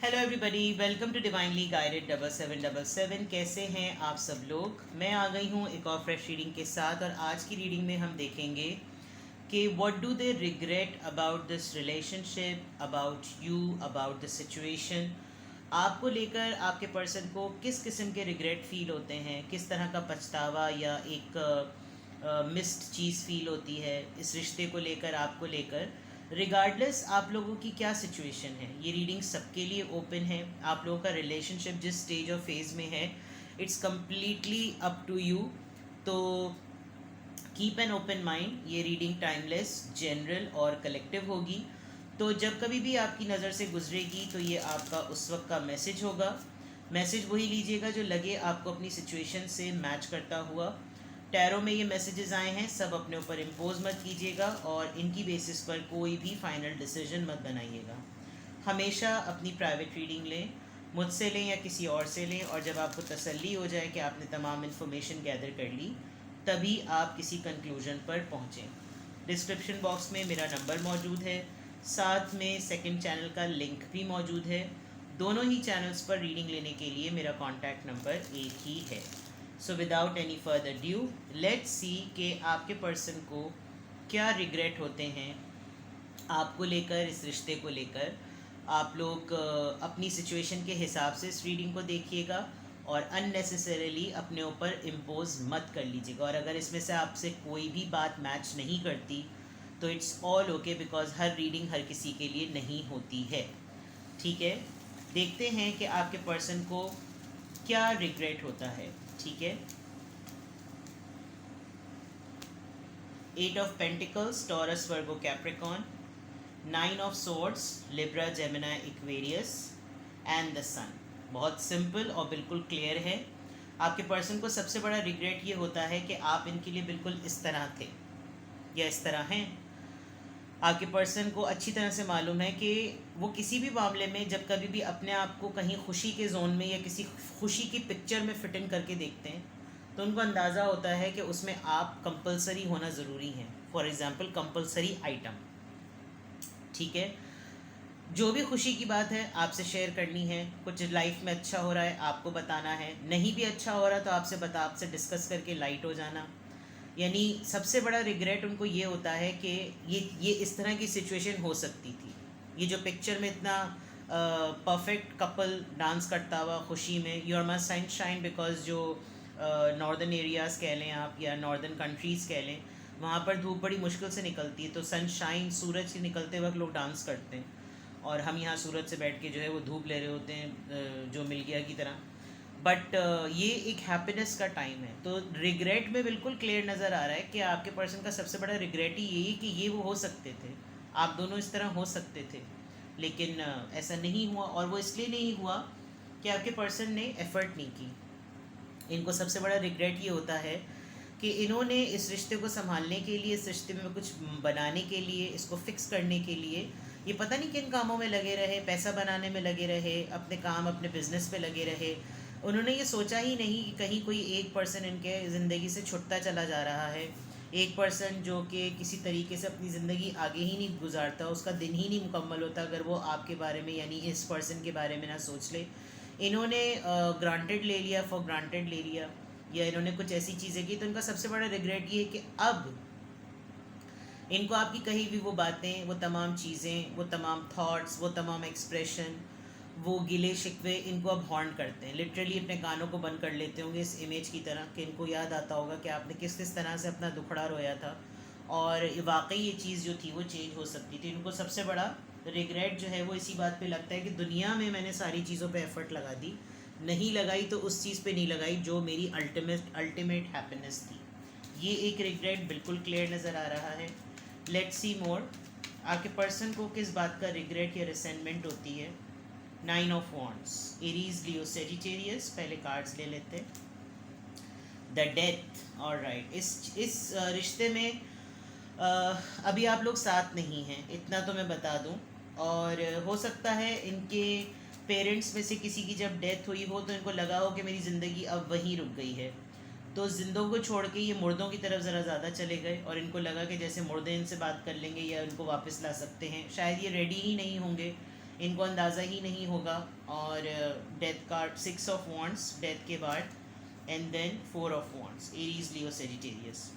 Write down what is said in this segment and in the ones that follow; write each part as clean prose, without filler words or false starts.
Hello everybody, welcome to divinely guided 7777। कैसे हैं आप सब लोग। मैं आ गई हूँ एक और फ्रेश रीडिंग के साथ, और आज की रीडिंग में हम देखेंगे कि what do they regret about this relationship, about you, about the situation. आपको लेकर आपके पर्सन को किस किस्म के रिग्रेट फील होते हैं, किस तरह का पछतावा या एक मिस्ड चीज़ फील होती है इस रिश्ते को लेकर, आपको लेकर। रिगार्डलेस आप लोगों की क्या सिचुएशन है, ये रीडिंग सबके लिए ओपन है। आप लोगों का रिलेशनशिप जिस स्टेज और फेज़ में है, it's completely up to you. तो कीप एन ओपन माइंड। ये रीडिंग टाइमलेस, जनरल और कलेक्टिव होगी। तो जब कभी भी आपकी नज़र से गुजरेगी तो ये आपका उस वक्त का मैसेज होगा। मैसेज वही लीजिएगा जो लगे आपको अपनी सिचुएशन से मैच करता हुआ। टैरो में ये मैसेजेस आए हैं, सब अपने ऊपर इम्पोज मत कीजिएगा और इनकी बेसिस पर कोई भी फाइनल डिसीजन मत बनाइएगा। हमेशा अपनी प्राइवेट रीडिंग लें, मुझसे लें या किसी और से लें, और जब आपको तसल्ली हो जाए कि आपने तमाम इन्फॉर्मेशन गैदर कर ली, तभी आप किसी कंक्लूजन पर पहुँचें। डिस्क्रिप्शन बॉक्स में मेरा नंबर मौजूद है, साथ में सेकंड चैनल का लिंक भी मौजूद है। दोनों ही चैनल्स पर रीडिंग लेने के लिए मेरा कॉन्टैक्ट नंबर एक ही है। So without any further due, let's see कि आपके पर्सन को क्या रिग्रेट होते हैं आपको लेकर, इस रिश्ते को लेकर। आप लोग अपनी सिचुएशन के हिसाब से इस रीडिंग को देखिएगा और अननेसेसरीली अपने ऊपर इम्पोज मत कर लीजिएगा। और अगर इसमें से आपसे कोई भी बात मैच नहीं करती तो इट्स ऑल ओके, बिकॉज हर रीडिंग हर किसी के लिए नहीं होती है। ठीक है, देखते हैं कि आपके पर्सन को क्या रिग्रेट होता है। ठीक है, 8 of pentacles, Taurus, Virgo, Capricorn. 9 of swords, Libra, Gemini, Aquarius and the sun. बहुत सिंपल और बिल्कुल क्लियर है। आपके पर्सन को सबसे बड़ा रिग्रेट ये होता है कि आप इनके लिए बिल्कुल इस तरह थे या इस तरह हैं। आपके पर्सन को अच्छी तरह से मालूम है कि वो किसी भी मामले में जब कभी भी अपने आप को कहीं खुशी के जोन में या किसी खुशी की पिक्चर में फिट इन करके देखते हैं तो उनको अंदाज़ा होता है कि उसमें आप कंपलसरी होना ज़रूरी है। For example, compulsory item. ठीक है, जो भी खुशी की बात है आपसे शेयर करनी है। कुछ लाइफ में अच्छा हो रहा है आपको बताना है, नहीं भी अच्छा हो रहा तो आपसे डिस्कस करके लाइट हो जाना। यानी सबसे बड़ा रिग्रेट उनको ये होता है कि ये इस तरह की सिचुएशन हो सकती थी। ये जो पिक्चर में इतना परफेक्ट कपल डांस करता हुआ खुशी में, you are my sunshine, because जो नॉर्दर्न एरियाज़ कह लें आप या नॉर्दर्न कंट्रीज़ कह लें, वहाँ पर धूप बड़ी मुश्किल से निकलती है, तो सनशाइन, सूरज के निकलते वक्त लोग डांस करते हैं, और हम यहाँ सूरज से बैठ के जो है वो धूप ले रहे होते हैं जो मिल गया की तरह। बट ये एक हैप्पीनेस का टाइम है। तो रिग्रेट में बिल्कुल क्लियर नज़र आ रहा है कि आपके पर्सन का सबसे बड़ा रिग्रेट ही यही कि ये वो हो सकते थे, आप दोनों इस तरह हो सकते थे, लेकिन ऐसा नहीं हुआ। और वो इसलिए नहीं हुआ कि आपके पर्सन ने एफ़र्ट नहीं की। इनको सबसे बड़ा रिग्रेट ये होता है कि इन्होंने इस रिश्ते को संभालने के लिए, इस रिश्ते में कुछ बनाने के लिए, इसको फिक्स करने के लिए ये पता नहीं किन कामों में लगे रहे, पैसा बनाने में लगे रहे, अपने काम, अपने बिजनेस पे लगे रहे। उन्होंने ये सोचा ही नहीं कि कहीं कोई एक पर्सन इनके ज़िंदगी से छुटता चला जा रहा है। एक पर्सन जो कि किसी तरीके से अपनी ज़िंदगी आगे ही नहीं गुजारता, उसका दिन ही नहीं मुकम्मल होता अगर वो आपके बारे में यानी इस पर्सन के बारे में ना सोच ले। इन्होंने ग्रांटेड ले लिया, फॉर ग्रांटेड ले लिया, या इन्होंने कुछ ऐसी चीज़ें की। तो इनका सबसे बड़ा रिग्रेट ये है कि अब इनको आपकी कही भी वो बातें, वो तमाम चीज़ें, वो तमाम थॉट्स, वो तमाम एक्सप्रेशन, वो गिले शिकवे इनको अब हॉर्न करते हैं। लिटरली अपने कानों को बंद कर लेते होंगे इस इमेज की तरह कि इनको याद आता होगा कि आपने किस किस तरह से अपना दुखड़ा रोया था, और वाकई ये चीज़ जो थी वो चेंज हो सकती थी। इनको सबसे बड़ा रिग्रेट जो है वो इसी बात पे लगता है कि दुनिया में मैंने सारी चीज़ों पे एफर्ट लगा दी, नहीं लगाई तो उस चीज़ पे नहीं लगाई जो मेरी अल्टीमेट हैप्पीनेस थी। ये एक रिग्रेट बिल्कुल क्लियर नज़र आ रहा है। लेट्स सी मोर, आपके पर्सन को किस बात का रिग्रेट या रिसेंटमेंट होती है। 9 of wands, Aries, Leo, Sagittarius. पहले कार्ड्स ले लेते हैं। The death. ऑलराइट, इस रिश्ते में अभी आप लोग साथ नहीं हैं, इतना तो मैं बता दूं। और हो सकता है इनके पेरेंट्स में से किसी की जब डेथ हुई हो तो इनको लगा हो कि मेरी ज़िंदगी अब वहीं रुक गई है, तो जिंदों को छोड़ के ये मुर्दों की तरफ ज़रा ज़्यादा चले गए, और इनको लगा कि जैसे मुर्दे इनसे बात कर लेंगे या इनको वापस ला सकते हैं। शायद ये रेडी ही नहीं होंगे इनको अंदाज़ा ही नहीं होगा। और death card 6 of wands death के बाद, and then 4 of wands Aries Leo Sagittarius.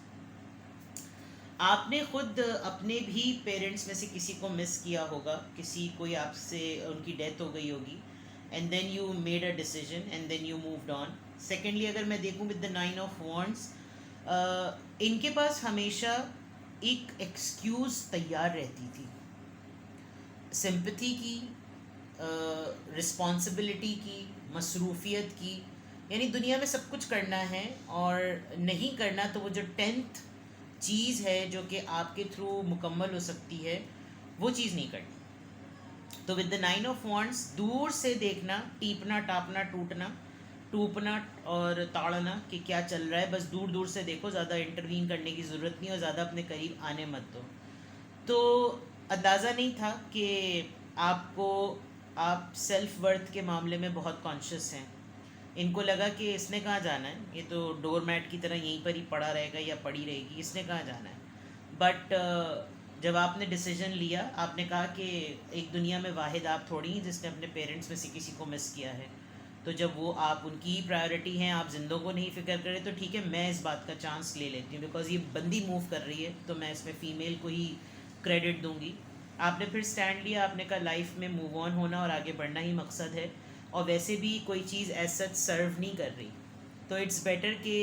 आपने खुद अपने भी पेरेंट्स में से किसी को मिस किया होगा, किसी कोई आपसे उनकी डेथ हो गई होगी, and then you made a decision and then you moved on. Secondly अगर मैं देखूँ विद द 9 ऑफ वॉन्ड्स, इनके पास हमेशा एक एक्सक्यूज़ तैयार रहती थी, सिंपथी की, रिस्पॉन्सिबिलिटी की, मसरूफियत की। यानी दुनिया में सब कुछ करना है और नहीं करना तो वो जो 10th चीज़ है जो कि आपके थ्रू मुकम्मल हो सकती है, वो चीज़ नहीं करनी। तो विद द 9 ऑफ वॉन्ड्स दूर से देखना, टीपना टापना टूटना टूपना और ताड़ना कि क्या चल रहा है, बस दूर दूर से देखो, ज़्यादा इंटरवीन करने की ज़रूरत नहीं और ज़्यादा अपने करीब आने मत दो। तो अंदाज़ा नहीं था कि आपको, आप सेल्फ वर्थ के मामले में बहुत कॉन्शियस हैं। इनको लगा कि इसने कहाँ जाना है, ये तो डोर मैट की तरह यहीं पर ही पड़ा रहेगा या पड़ी रहेगी, इसने कहाँ जाना है। बट जब आपने डिसीजन लिया, आपने कहा कि एक दुनिया में वाहिद आप थोड़ी हैं जिसने अपने पेरेंट्स में से किसी को मिस किया है। तो जब वो आप उनकी ही प्रायोरिटी हैं, आप जिंदों को नहीं फिक्र करें, तो ठीक है, मैं इस बात का चांस ले लेती हूँ बिकॉज ये बंदी मूव कर रही है तो मैं इसमें फ़ीमेल को ही क्रेडिट दूंगी। आपने फिर स्टैंड लिया, आपने कहा लाइफ में मूव ऑन होना और आगे बढ़ना ही मकसद है, और वैसे भी कोई चीज़ एज सच सर्व नहीं कर रही, तो इट्स बेटर कि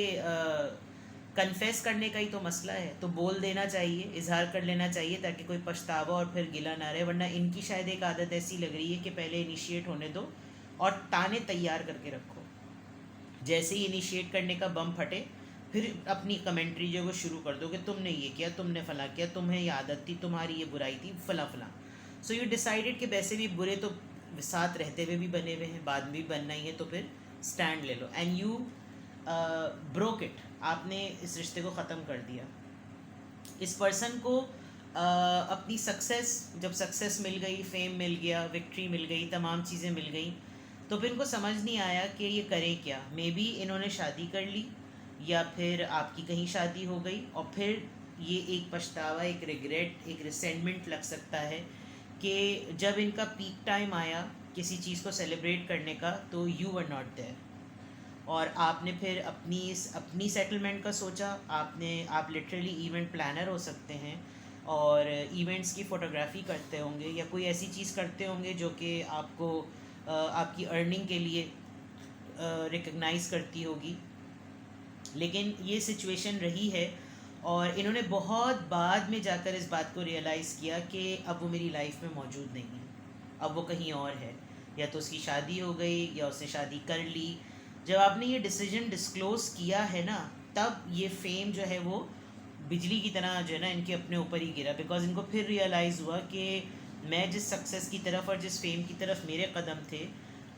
कन्फेस करने का ही तो मसला है, तो बोल देना चाहिए, इजहार कर लेना चाहिए ताकि कोई पछतावा और फिर गिला ना रहे। वरना इनकी शायद एक आदत ऐसी लग रही है कि पहले इनिशिएट होने दो और ताने तैयार करके रखो, जैसे ही इनिशिएट करने का बम फटे फिर अपनी कमेंट्री जो है वो शुरू कर दो कि तुमने ये किया, तुमने फला किया, तुम्हें ये आदत थी, तुम्हारी ये बुराई थी, फला फला। सो यू डिसाइडेड कि वैसे भी बुरे तो साथ रहते हुए भी बने हुए हैं, बाद में भी बनना ही है, तो फिर स्टैंड ले लो एंड यू ब्रोक इट। आपने इस रिश्ते को ख़त्म कर दिया। इस पर्सन को अपनी सक्सेस, जब सक्सेस मिल गई, फेम मिल गया, विक्ट्री मिल गई, तमाम चीज़ें मिल गई, तो फिर इनको समझ नहीं आया कि ये करें क्या। मे बी इन्होंने शादी कर ली या फिर आपकी कहीं शादी हो गई, और फिर ये एक पछतावा, एक रिग्रेट, एक रिसेंटमेंट लग सकता है कि जब इनका पीक टाइम आया किसी चीज़ को सेलिब्रेट करने का तो यू वर नॉट देयर, और आपने फिर अपनी सेटलमेंट का सोचा। आप लिटरली इवेंट प्लानर हो सकते हैं और इवेंट्स की फ़ोटोग्राफी करते होंगे या कोई ऐसी चीज़ करते होंगे जो कि आपको आपकी अर्निंग के लिए रिकग्नाइज़ करती होगी। लेकिन ये सिचुएशन रही है और इन्होंने बहुत बाद में जाकर इस बात को रियलाइज़ किया कि अब वो मेरी लाइफ में मौजूद नहीं है, अब वो कहीं और है, या तो उसकी शादी हो गई या उसने शादी कर ली। जब आपने ये डिसीजन डिस्क्लोज़ किया है ना, तब ये फेम जो है वो बिजली की तरह जो है ना इनके अपने ऊपर ही गिरा, बिकॉज इनको फिर रियलाइज़ हुआ कि मैं जिस सक्सेस की तरफ और जिस फेम की तरफ मेरे कदम थे,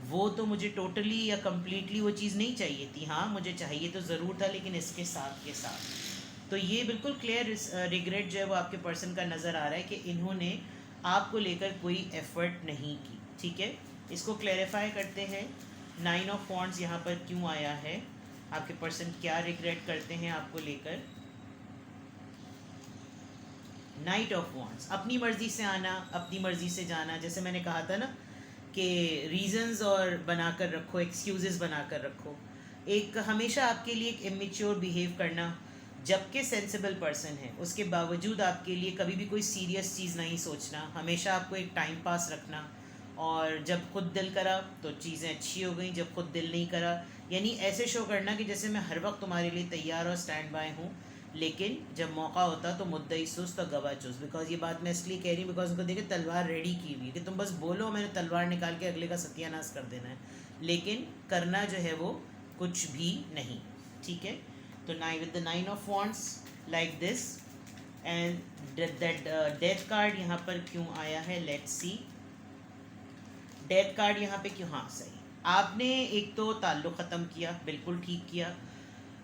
वो तो मुझे टोटली या कम्प्लीटली वो चीज़ नहीं चाहिए थी। हाँ, मुझे चाहिए तो ज़रूर था, लेकिन इसके साथ के साथ। तो ये बिल्कुल क्लियर रिग्रेट जो है वो आपके पर्सन का नज़र आ रहा है कि इन्होंने आपको लेकर कोई एफर्ट नहीं की। ठीक है, इसको क्लैरिफाई करते हैं। 9 ऑफ वॉन्ड्स यहाँ पर क्यों आया है, आपके पर्सन क्या रिग्रेट करते हैं आपको लेकर। नाइट ऑफ वॉन्ड्स, अपनी मर्ज़ी से आना, अपनी मर्ज़ी से जाना। जैसे मैंने कहा था ना कि रीज़न्स और बनाकर रखो, एक्सक्यूज़ेस बनाकर रखो। एक हमेशा आपके लिए एक इमेच्योर बिहेव करना, जबकि सेंसिबल पर्सन है उसके बावजूद आपके लिए कभी भी कोई सीरियस चीज़ नहीं सोचना, हमेशा आपको एक टाइम पास रखना। और जब खुद दिल करा तो चीज़ें अच्छी हो गई, जब खुद दिल नहीं करा, यानी ऐसे शो करना कि जैसे मैं हर वक्त तुम्हारे लिए तैयार और स्टैंड बाय हूँ, लेकिन जब मौका होता तो मुद्दई सुस्त और गवाह चुस्त। बिकॉज ये बात मैं इसलिए कह रही हूँ बिकॉज उनको देखे तलवार रेडी की हुई है कि तुम बस बोलो, मैंने तलवार निकाल के अगले का सत्यानाश कर देना है, लेकिन करना जो है वो कुछ भी नहीं। ठीक है, तो nine with the 9 of wands like this, and that death card यहाँ पर क्यों आया है, लेट्स सी। डेथ कार्ड यहाँ पे क्यों, हाँ सही, आपने एक तो ताल्लुक़ ख़त्म किया, बिल्कुल ठीक किया।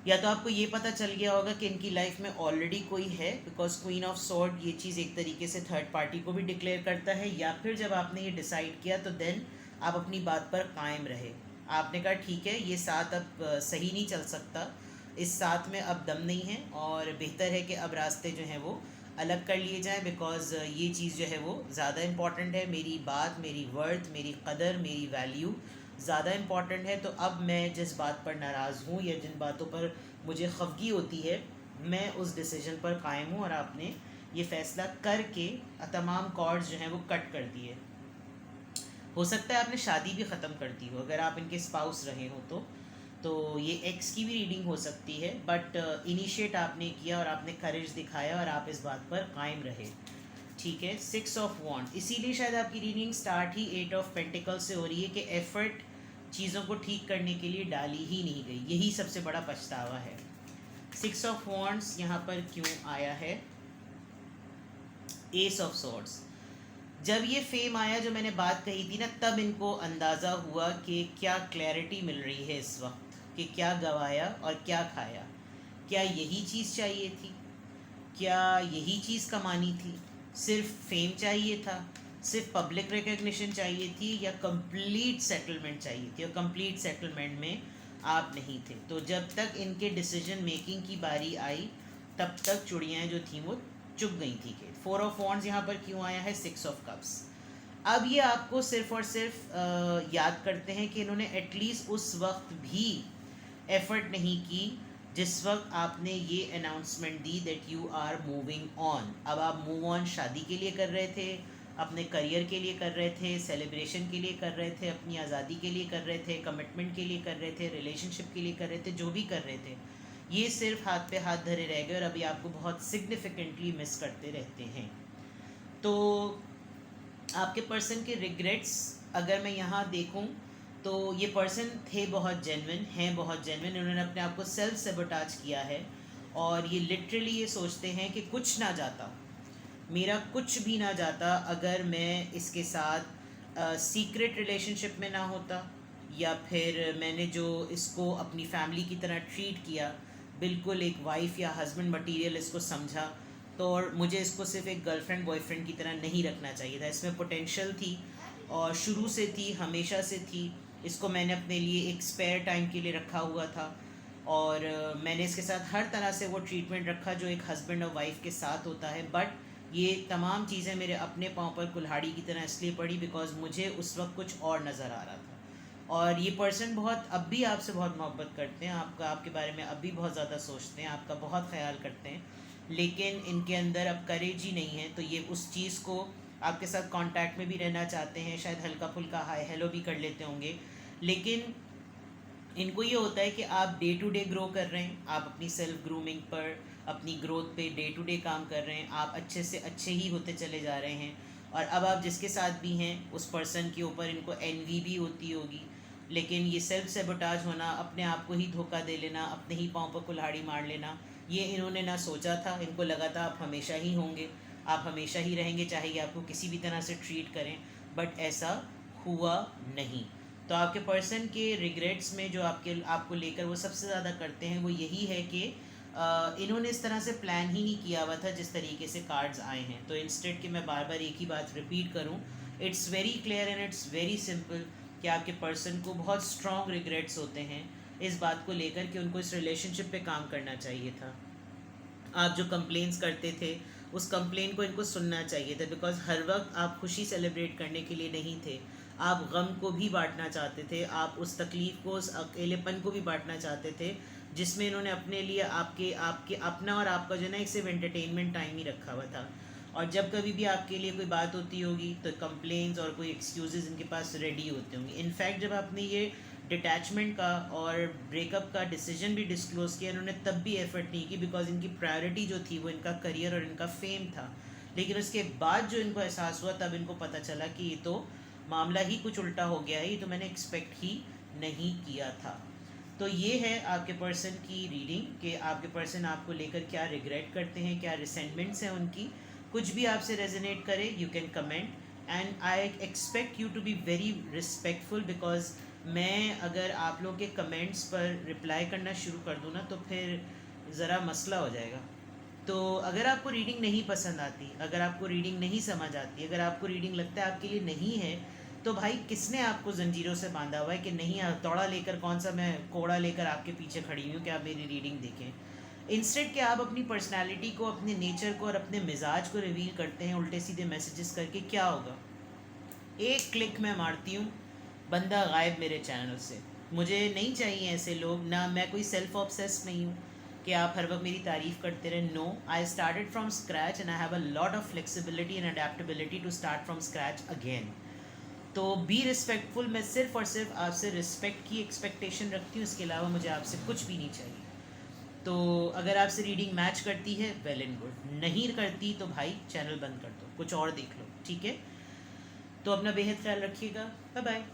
या तो आपको ये पता चल गया होगा कि इनकी लाइफ में ऑलरेडी कोई है, बिकॉज क्वीन ऑफ सॉर्ड ये चीज़ एक तरीके से थर्ड पार्टी को भी डिक्लेयर करता है। या फिर जब आपने ये डिसाइड किया तो देन आप अपनी बात पर कायम रहे, आपने कहा ठीक है ये साथ अब सही नहीं चल सकता, इस साथ में अब दम नहीं है और बेहतर है कि अब रास्ते जो हैं वो अलग कर लिए जाएं, बिकॉज़ ये चीज़ जो है वो ज़्यादा इम्पॉर्टेंट है। मेरी बात, मेरी वर्थ, मेरी कदर, मेरी वैल्यू ज़्यादा इम्पॉर्टेंट है। तो अब मैं जिस बात पर नाराज़ हूँ या जिन बातों पर मुझे खफगी होती है, मैं उस डिसीजन पर कायम हूँ और आपने ये फ़ैसला करके तमाम कॉर्ड्स जो हैं वो कट कर दिए। हो सकता है आपने शादी भी ख़त्म कर दी हो, अगर आप इनके स्पाउस रहे हो तो ये एक्स की भी रीडिंग हो सकती है, बट इनिशिएट आपने किया और आपने करेज दिखाया और आप इस बात पर कायम रहे। ठीक है, 6 ऑफ वॉन्ड, इसीलिए शायद आपकी reading start he 8 of pentacle से हो रही है कि एफर्ट चीज़ों को ठीक करने के लिए डाली ही नहीं गई, यही सबसे बड़ा पछतावा है। 6 ऑफ वॉन्ड्स यहाँ पर क्यों आया है? एस ऑफ सॉर्ड्स, जब ये फेम आया, जो मैंने बात कही थी ना, तब इनको अंदाज़ा हुआ कि क्या क्लैरिटी मिल रही है इस वक्त, कि क्या गवाया और क्या खाया। क्या यही चीज़ चाहिए थी? क्या यही चीज़ कमानी थी? सिर्फ फेम चाहिए था? सिर्फ पब्लिक रिकग्निशन चाहिए थी? या कंप्लीट सेटलमेंट चाहिए थी? और कंप्लीट सेटलमेंट में आप नहीं थे। तो जब तक इनके डिसीजन मेकिंग की बारी आई, तब तक चुड़ियाँ जो थी वो चुग गई थी। कि 4 ऑफ वॉन्ड्स यहाँ पर क्यों आया है? 6 ऑफ कप्स। अब ये आपको सिर्फ और सिर्फ याद करते हैं कि इन्होंने एटलीस्ट उस वक्त भी एफर्ट नहीं की जिस वक्त आपने ये अनाउंसमेंट दी that you are moving on. अब आप मूव ऑन शादी के लिए कर रहे थे, अपने करियर के लिए कर रहे थे, सेलिब्रेशन के लिए कर रहे थे, अपनी आज़ादी के लिए कर रहे थे, कमिटमेंट के लिए कर रहे थे, रिलेशनशिप के लिए कर रहे थे, जो भी कर रहे थे, ये सिर्फ हाथ पे हाथ धरे रह गए और अभी आपको बहुत सिग्निफिकेंटली मिस करते रहते हैं। तो आपके पर्सन के रिग्रेट्स अगर मैं यहाँ देखूँ तो ये पर्सन थे बहुत जेन्युइन, हैं बहुत जेन्युइन, उन्होंने अपने आप को सेल्फ सेबोटाज किया है और ये लिटरली ये सोचते हैं कि कुछ ना जाता, मेरा कुछ भी ना जाता अगर मैं इसके साथ सीक्रेट रिलेशनशिप में ना होता, या फिर मैंने जो इसको अपनी फैमिली की तरह ट्रीट किया, बिल्कुल एक वाइफ़ या हस्बैंड मटेरियल इसको समझा, तो और मुझे इसको सिर्फ एक गर्लफ्रेंड बॉयफ्रेंड की तरह नहीं रखना चाहिए था। इसमें पोटेंशियल थी और शुरू से थी, हमेशा से थी। इसको मैंने अपने लिए एक स्पेयर टाइम के लिए रखा हुआ था और मैंने इसके साथ हर तरह से वो ट्रीटमेंट रखा जो एक हस्बैंड और वाइफ के साथ होता है। बट ये तमाम चीज़ें मेरे अपने पाँव पर कुल्हाड़ी की तरह इसलिए पड़ी बिकॉज मुझे उस वक्त कुछ और नज़र आ रहा था। और ये पर्सन बहुत अब भी आपसे बहुत मोहब्बत करते हैं, आपके बारे में अब भी बहुत ज़्यादा सोचते हैं, आपका बहुत ख्याल करते हैं, लेकिन इनके अंदर अब करेज ही नहीं है। तो ये उस चीज़ को आपके साथ कांटेक्ट में भी रहना चाहते हैं, शायद हल्का फुल्का हाय हेलो भी कर लेते होंगे, लेकिन इनको ये होता है कि आप डे टू डे ग्रो कर रहे हैं, आप अपनी सेल्फ ग्रूमिंग पर, अपनी ग्रोथ पे डे टू डे काम कर रहे हैं, आप अच्छे से अच्छे ही होते चले जा रहे हैं। और अब आप जिसके साथ भी हैं उस पर्सन के ऊपर इनको एनवी भी होती होगी, लेकिन ये सेल्फ सेबोटाज होना, अपने आप को ही धोखा दे लेना, अपने ही पाँव पर कुल्हाड़ी मार लेना, ये इन्होंने ना सोचा था। इनको लगा था आप हमेशा ही होंगे, आप हमेशा ही रहेंगे, चाहे ये आपको किसी भी तरह से ट्रीट करें, बट ऐसा हुआ नहीं। तो आपके पर्सन के रिग्रेट्स में जो आपको लेकर वो सबसे ज़्यादा करते हैं वो यही है कि इन्होंने इस तरह से प्लान ही नहीं किया हुआ था जिस तरीके से कार्ड्स आए हैं। तो इंस्टेड कि मैं बार बार एक ही बात रिपीट करूं, it's very clear and it's very simple कि आपके पर्सन को बहुत स्ट्रॉन्ग रिग्रेट्स होते हैं इस बात को लेकर कि उनको इस रिलेशनशिप पे काम करना चाहिए था। आप जो कंप्लेंट्स करते थे उस कंप्लेन को इनको सुनना चाहिए था, बिकॉज हर वक्त आप खुशी सेलिब्रेट करने के लिए नहीं थे, आप गम को भी बांटना चाहते थे, आप उस तकलीफ़ को, उस अकेलेपन को भी बांटना चाहते थे, जिसमें इन्होंने अपने लिए आपके आपके अपना और आपका जो है ना एक सिर्फ एंटरटेनमेंट टाइम ही रखा हुआ था। और जब कभी भी आपके लिए कोई बात होती होगी तो कंप्लेंट्स और कोई एक्सक्यूज़ेस इनके पास रेडी होते होंगे। इनफैक्ट जब आपने ये डिटैचमेंट का और ब्रेकअप का डिसीजन भी डिस्क्लोज़ किया, इन्होंने तब भी एफर्ट नहीं की, बिकॉज इनकी प्रायोरिटी जो थी वो इनका करियर और इनका फेम था। लेकिन उसके बाद जो इनको एहसास हुआ तब इनको पता चला कि ये तो मामला ही कुछ उल्टा हो गया है, ये तो मैंने एक्सपेक्ट ही नहीं किया था। तो ये है आपके पर्सन की रीडिंग कि आपके पर्सन आपको लेकर क्या रिग्रेट करते हैं, क्या रिसेंटमेंट्स हैं उनकी। कुछ भी आपसे रेजोनेट करे you can comment and I expect you to be very respectful, because मैं अगर आप लोग के कमेंट्स पर रिप्लाई करना शुरू कर दूँ ना तो फिर ज़रा मसला हो जाएगा। तो अगर आपको रीडिंग नहीं पसंद आती, अगर आपको रीडिंग नहीं समझ आती, अगर आपको रीडिंग लगता है आपके लिए नहीं है, तो भाई किसने आपको जंजीरों से बांधा हुआ है कि नहीं, हथौड़ा लेकर कौन सा मैं कोड़ा लेकर आपके पीछे खड़ी हूँ कि आप मेरी रीडिंग देखें। इंस्टेड कि आप अपनी पर्सनालिटी को, अपने नेचर को और अपने मिजाज को रिवील करते हैं उल्टे सीधे मैसेजेस करके, क्या होगा? एक क्लिक मैं मारती हूँ, बंदा गायब मेरे चैनल से। मुझे नहीं चाहिए ऐसे लोग, ना मैं कोई सेल्फ ऑब्सेस्ड नहीं हूँ कि आप हर वक्त मेरी तारीफ़ करते रहे। No, I started from scratch and I have a lot of flexibility and adaptability to start from scratch again. तो बी रिस्पेक्टफुल। मैं सिर्फ और सिर्फ आपसे रिस्पेक्ट की एक्सपेक्टेशन रखती हूँ, इसके अलावा मुझे आपसे कुछ भी नहीं चाहिए। तो अगर आपसे रीडिंग मैच करती है, वेल एंड गुड। नहीं करती तो भाई चैनल बंद कर दो, कुछ और देख लो, ठीक है? तो अपना बेहद ख्याल रखिएगा। Bye bye.